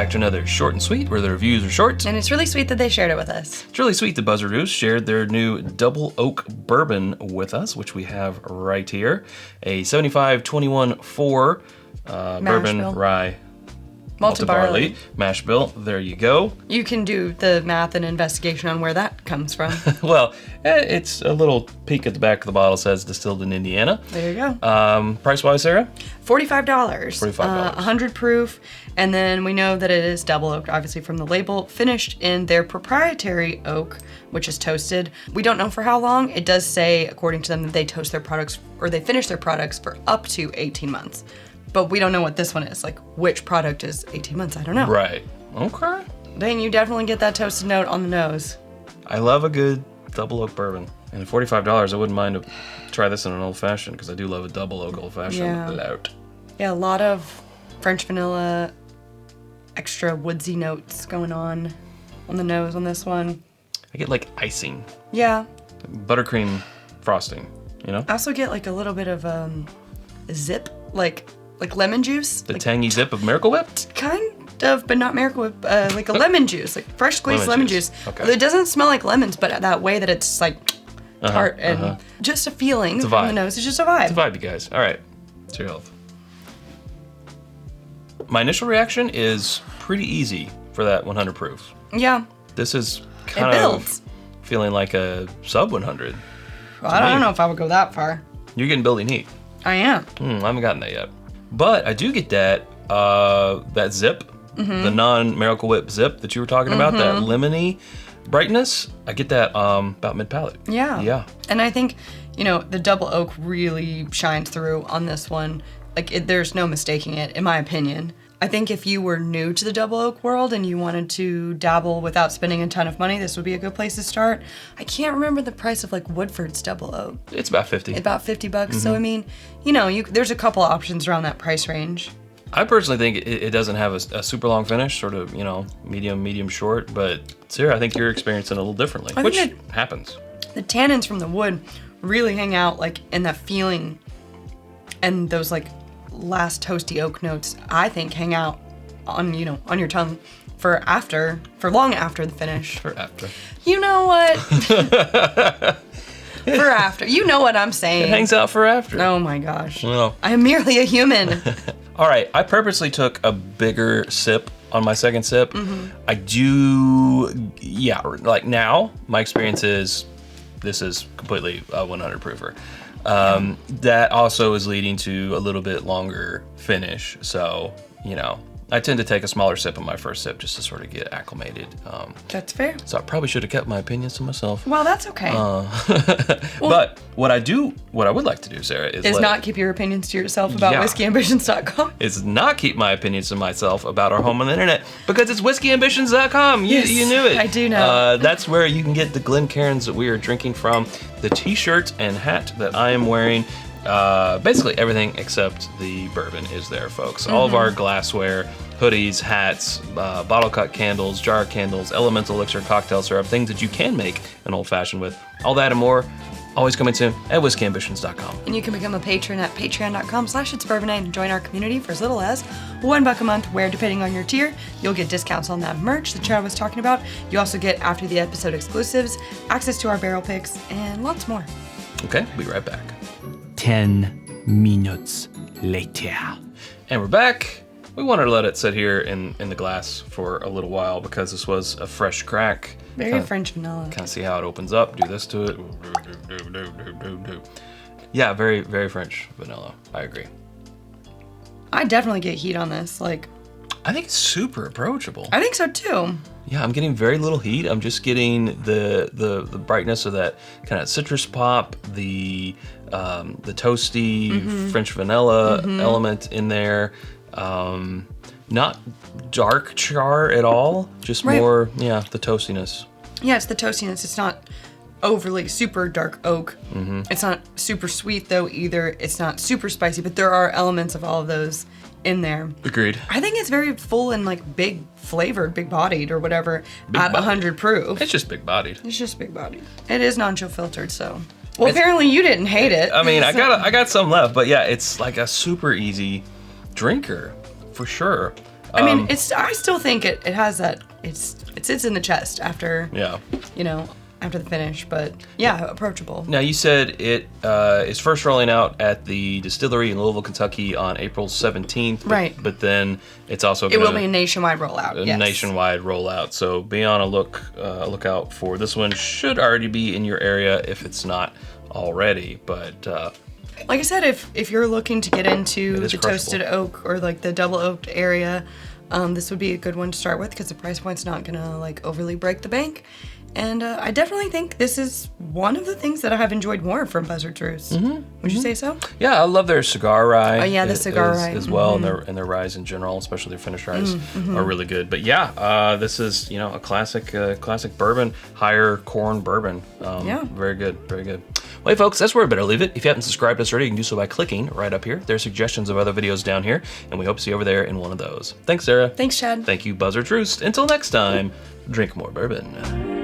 back to another Short and Sweet, where the reviews are short. And it's really sweet that they shared it with us. It's really sweet that Buzzard Roost shared their new Double Oak Bourbon with us, which we have right here. A 75-21-4 bourbon bill. rye Malted barley. mash bill. There you go. You can do the math and investigation on where that comes from. Well, it's a little peek at the back of the bottle, says distilled in Indiana. There you go. Price-wise, Sarah? $45. $45. 100 proof. And then we know that it is double oaked, obviously from the label, finished in their proprietary oak, which is toasted. We don't know for how long. It does say, according to them, that they toast their products, or they finish their products for up to 18 months. But we don't know what this one is. Like, which product is 18 months? I don't know. Right. Okay. Dang, you definitely get that toasted note on the nose. I love a good double oak bourbon. And at $45, I wouldn't mind to try this in an old fashioned, because I do love a double oak old fashioned. Yeah. Yeah, a lot of French vanilla, extra woodsy notes going on the nose on this one. I get like icing. Yeah. Buttercream frosting, you know? I also get like a little bit of zip, like lemon juice. The like, tangy zip of Miracle Whip? Kind of, but not Miracle Whip. Like a lemon juice, like fresh squeezed lemon juice. Okay. It doesn't smell like lemons, but that way that it's like tart and just a feeling it's a from vibe. the nose. It's just a vibe. It's a vibe, you guys. All right. To your health. My initial reaction is pretty easy for that 100 proof. Yeah. This is kind of feeling like a sub 100. Well, I don't know if I would go that far. You're getting building heat. I am. I haven't gotten that yet. But I do get that zip, the non-Miracle Whip zip that you were talking about, that lemony brightness. I get that about mid-palate. Yeah. Yeah. And I think, the double oak really shines through on this one. Like, there's no mistaking it, in my opinion. I think if you were new to the double oak world and you wanted to dabble without spending a ton of money, this would be a good place to start. I can't remember the price of like Woodford's double oak. It's about 50. About $50. So I mean, there's a couple options around that price range. I personally think it doesn't have a super long finish, sort of, medium short. But Sarah, I think you're experiencing it a little differently, which happens. The tannins from the wood really hang out like in that feeling, and those like last toasty oak notes, I think, hang out on your tongue for long after the finish. For after. You know what? For after. You know what I'm saying. It hangs out for after. Oh my gosh. Well. I am merely a human. All right, I purposely took a bigger sip on my second sip. I do, like now, my experience is this is completely a 100 proofer. That also is leading to a little bit longer finish. So, I tend to take a smaller sip on my first sip just to sort of get acclimated. That's fair. So I probably should have kept my opinions to myself. Well, that's okay. But what I would like to do, Sarah, is not keep your opinions to yourself about whiskyambitions.com. Is not keep my opinions to myself about our home on the internet, because it's whiskyambitions.com. You knew it. I do know. That's where you can get the Glencairns that we are drinking from, the t-shirt and hat that I am wearing. Basically everything except the bourbon is there, folks. All of our glassware, hoodies, hats, bottle cut candles, jar candles, elemental elixir, cocktail syrup, things that you can make an old fashioned with. All that and more, always coming soon at whiskyambitions.com. And you can become a patron at patreon.com/itsbourbonnight and join our community for as little as $1 a month, where depending on your tier, you'll get discounts on that merch that Chad was talking about. You also get after the episode exclusives, access to our barrel picks, and lots more. Okay, we'll be right back. 10 minutes later. And we're back. We wanted to let it sit here in the glass for a little while because this was a fresh crack. Very French vanilla. Kind of see how it opens up. Do this to it. Yeah, very, very French vanilla. I agree. I definitely get heat on this. I think it's super approachable. I think so too. Yeah, I'm getting very little heat. I'm just getting the brightness of that kind of citrus pop, the toasty French vanilla element in there. Not dark char at all, just more, the toastiness. Yeah, it's the toastiness. It's not overly super dark oak. It's not super sweet though either. It's not super spicy, but there are elements of all of those in there. Agreed. I think it's very full and big flavored, big bodied or whatever at 100 proof. It's just big bodied. It's just big bodied. It is non-chill filtered, so. Well, apparently you didn't hate it. I mean, I got some left, but yeah, it's like a super easy drinker for sure. I mean, I still think it has that. It sits in the chest after. Yeah. After the finish, but yeah, approachable. Now, you said it is first rolling out at the Distillery in Louisville, Kentucky on April 17th. Right. But then it's also It will be a nationwide rollout. a Yes. nationwide rollout. So be on a lookout for this one. Should already be in your area if it's not already. But like I said, if you're looking to get into It is the crushable. toasted oak or like the double oaked area, this would be a good one to start with because the price point's not gonna like overly break the bank. And I definitely think this is one of the things that I have enjoyed more from Buzzard's Roost. Would you say so? yeah, I love their cigar rye. Oh, yeah, the cigar rye. as well, and their ryes in general, especially their finished ryes, are really good. But yeah, this is a classic bourbon, higher corn bourbon. Yeah. Very good, very good. Well, hey folks, that's where we better leave it. If you haven't subscribed to us already, you can do so by clicking right up here. There are suggestions of other videos down here, and we hope to see you over there in one of those. Thanks, Sarah. Thanks, Chad. Thank you, Buzzard's Roost. Until next time, drink more bourbon.